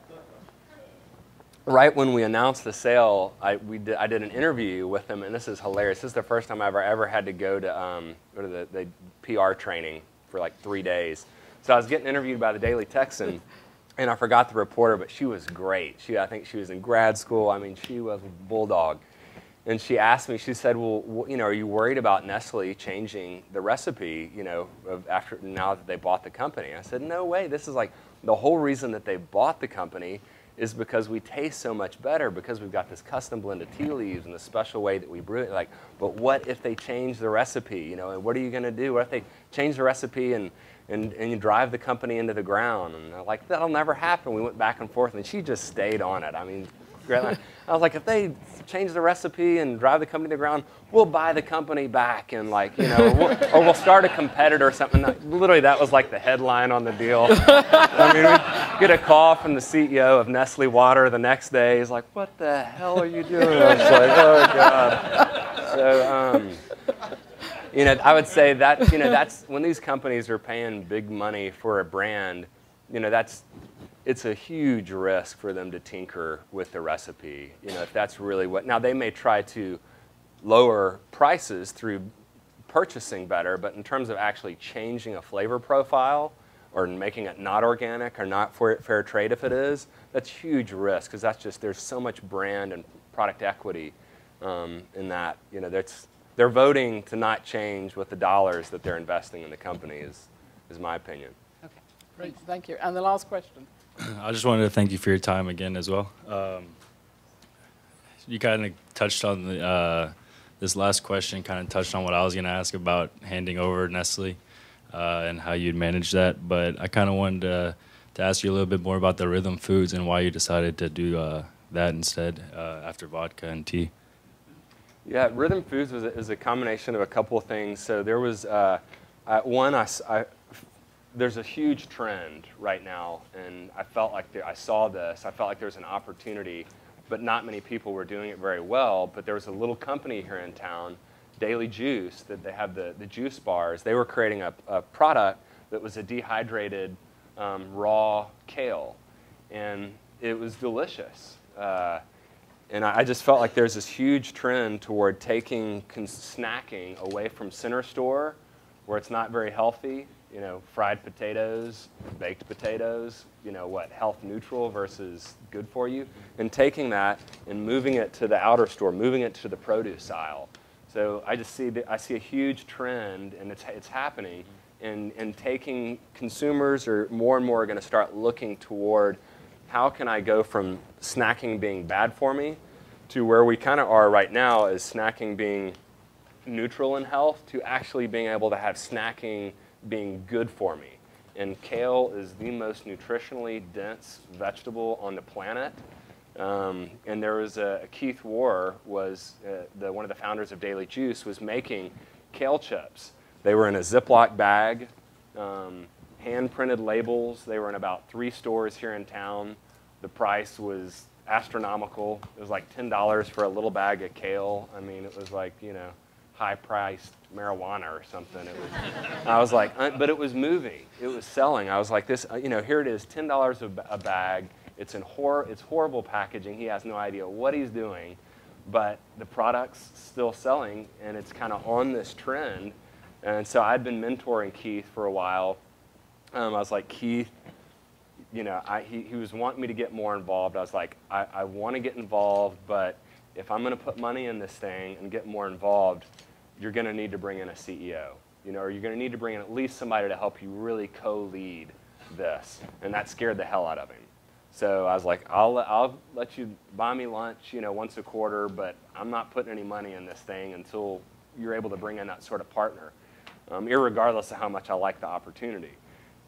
right when we announced the sale, I did an interview with them, and this is hilarious. This is the first time I've ever had to go to the PR training for like 3 days. So I was getting interviewed by the Daily Texan, and I forgot the reporter, but she was great. I think she was in grad school. I mean, she was a bulldog. And she asked me, she said, well, are you worried about Nestle changing the recipe, after now that they bought the company? I said, no way. This is like the whole reason that they bought the company is because we taste so much better, because we've got this custom blend of tea leaves and the special way that we brew it. Like, but what if they change the recipe, and what are you going to do? What if they change the recipe and you drive the company into the ground? And they're like, that'll never happen. We went back and forth, and she just stayed on it. I mean, great line. I was like, if they change the recipe and drive the company to the ground, we'll buy the company back and like, you know, or we'll start a competitor or something. Literally, that was like the headline on the deal. I mean, we get a call from the CEO of Nestle Water the next day. He's like, what the hell are you doing? I was like, oh God. So, you know, I would say that, you know, that's when these companies are paying big money for a brand, you know, it's a huge risk for them to tinker with the recipe. You know, if that's really what, now they may try to lower prices through purchasing better, but in terms of actually changing a flavor profile or making it not organic or not fair trade if it is, that's huge risk because that's just, there's so much brand and product equity in that. You know, they're voting to not change with the dollars that they're investing in the company is my opinion. Okay. Great, thank you. And the last question. I just wanted to thank you for your time again as well. You kind of touched on this last question, kind of touched on what I was going to ask about handing over Nestle and how you'd manage that. But I kind of wanted to ask you a little bit more about the Rhythm Foods and why you decided to do that instead after vodka and tea. Yeah, Rhythm Foods is a combination of a couple of things. So there was there's a huge trend right now, and I felt like I saw this. I felt like there was an opportunity, but not many people were doing it very well. But there was a little company here in town, Daily Juice, that they have the juice bars. They were creating a product that was a dehydrated raw kale, and it was delicious. And I just felt like there's this huge trend toward taking snacking away from center store, where it's not very healthy. You know, fried potatoes, baked potatoes, you know, what, health neutral versus good for you, and taking that and moving it to the outer store, moving it to the produce aisle. So I see a huge trend, and it's happening, and taking consumers are more and more going to start looking toward how can I go from snacking being bad for me to where we kind of are right now as snacking being neutral in health to actually being able to have snacking being good for me. And kale is the most nutritionally dense vegetable on the planet. And there was Keith Warr was one of the founders of Daily Juice, was making kale chips. They were in a Ziploc bag, hand-printed labels. They were in about 3 stores here in town. The price was astronomical. It was like $10 for a little bag of kale. I mean, it was like, you know, high-priced marijuana or something. I was like, but it was moving. It was selling. I was like, this, you know, here it is, $10 a bag. It's horrible packaging. He has no idea what he's doing, but the product's still selling, and it's kind of on this trend. And so I'd been mentoring Keith for a while. I was like, Keith, you know, he was wanting me to get more involved. I was like, I want to get involved, but if I'm going to put money in this thing and get more involved, you're going to need to bring in a CEO, you know, or you're going to need to bring in at least somebody to help you really co-lead this. And that scared the hell out of him. So I was like, I'll let you buy me lunch, you know, once a quarter, but I'm not putting any money in this thing until you're able to bring in that sort of partner, irregardless of how much I like the opportunity.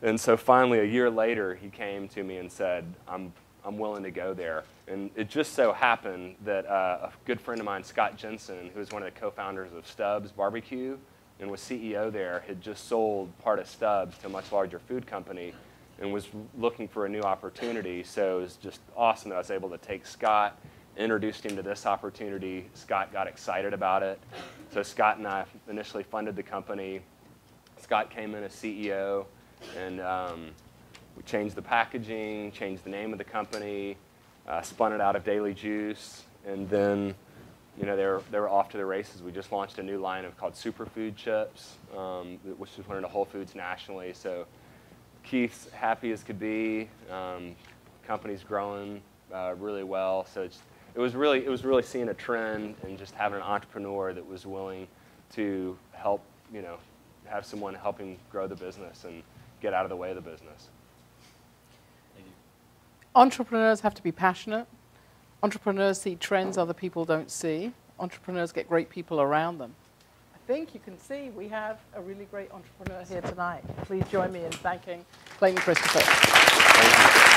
And so finally, a year later, he came to me and said, I'm willing to go there. And it just so happened that a good friend of mine, Scott Jensen, who is one of the co-founders of Stubbs Barbecue and was CEO there, had just sold part of Stubbs to a much larger food company and was looking for a new opportunity. So it was just awesome that I was able to take Scott, introduced him to this opportunity. Scott got excited about it. So Scott and I initially funded the company. Scott came in as CEO, and we changed the packaging, changed the name of the company, spun it out of Daily Juice, and then, you know, they were off to the races. We just launched a new line called Superfood Chips, which is went into Whole Foods nationally. So Keith's happy as could be. Company's growing really well. So it was really seeing a trend and just having an entrepreneur that was willing to help, you know, have someone helping grow the business and get out of the way of the business. Entrepreneurs have to be passionate. Entrepreneurs see trends other people don't see. Entrepreneurs get great people around them. I think you can see we have a really great entrepreneur here tonight. Please join me in thanking Clayton Christopher. Thank you.